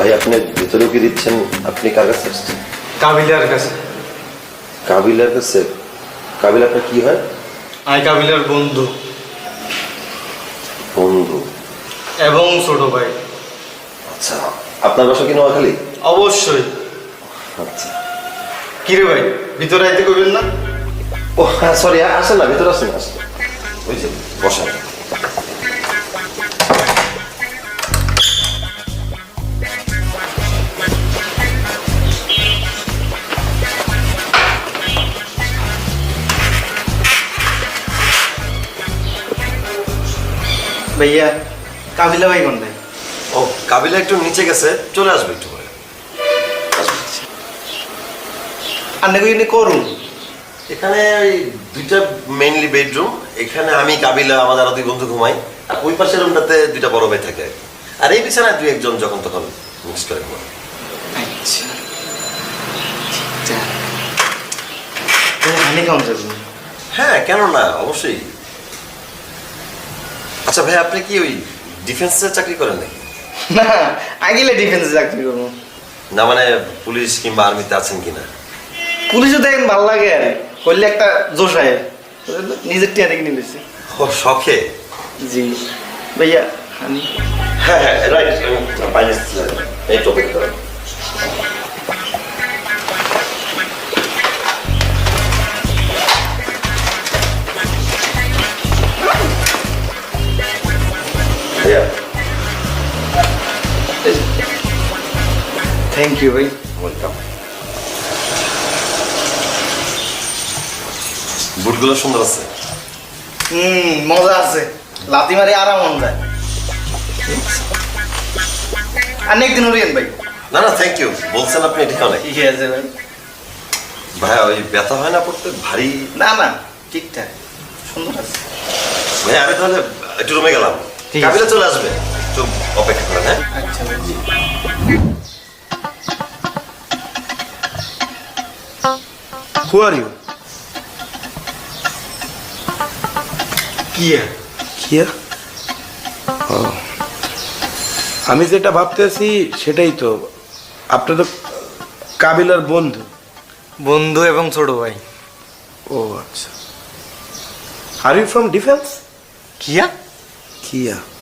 ভাই আপনি ভেতরে কি দিচ্ছেন? আপনি কার কাছে আসছেন? কাবিলার কাছে। কাবিলার কাছে? কাবিল আপনার কি হয়? কাবিলার বন্ধু বন্ধু এবং ছোট ভাই। আচ্ছা, আপনার বাসা কি নোয়াখালী? অবশ্যই। আচ্ছা, কিরে ভাই, ভিতরে আইতে করবেন না? ও হ্যাঁ, সরি, আসেন না, ভিতরে আসেন, আসেন, বুঝছি, বসেন। ভাইয়া, কাবিলা ভাই কোন নাই? ও, কাবিলা একটু নিচে গেছে, চলে আসবে একটু পরে। আন্নে করুন। এখানে ওই দুইটা মেইনলি বেডরুম, এখানে আমি কাবিলা আমাদের আরো দুই বন্ধু ঘুমাই, আর ওই পাশের রুমটাতে দুইটা বড় ভাই থাকে, আর এই বিছানায় দুই একজন যখন তখন মিক্স করে ঘুমাই। আচ্ছা, হানি কেমন যাবেন? হ্যাঁ, কেন না, অবশ্যই। আচ্ছা ভাই, আপনি কি ওই ডিফেন্সের চাকরি করেন নাকি? না, আগিলে ডিফেন্সে চাকরি করবো না মানে পুলিশ কিংবা আর্মিতে আছেন কিনা? পুলিশও দেখেন ভালো লাগে, আর করলে একটা জোশ আয়, নিজের টিয়া দেখে নিয়েছি। ও, শখে? জি ভাইয়া, হানি। হ্যাঁ হ্যাঁ, রাইট, বাইরে এই টপিক করেন। ভাইয়া, থ্যাংক ইউ ভাই। ওয়েলকাম। বুটগুলো সুন্দর আছে। মজা আছে, লাথি মারি আরাম মন যায়। আর একদিন উড়িয়েন ভাই। না না, থ্যাংক ইউ, বলছেন আপনি, এটা অনেক। ঠিক আছে ভাই। ভাইয়া, ওই ব্যথা হয় না পড়তে ভারী? না না, ঠিকঠাক, সুন্দর আছে। ভাই আমি তাহলে একটু রুমে গেলাম, ঠিক আছে। কাবিলা চলে আসবে, একটু অপেক্ষা করেন। হ্যাঁ, আচ্ছা ভাই। Who are you? কিয়া? কিয়া? আমি যেটা ভাবতেছি সেটাই তো, আপনি তো কাবিলার বন্ধু। বন্ধু এবং ছোট ভাই। ও আচ্ছা, আর ইউ ফ্রম ডিফেন্স? কিয়া? কিয়া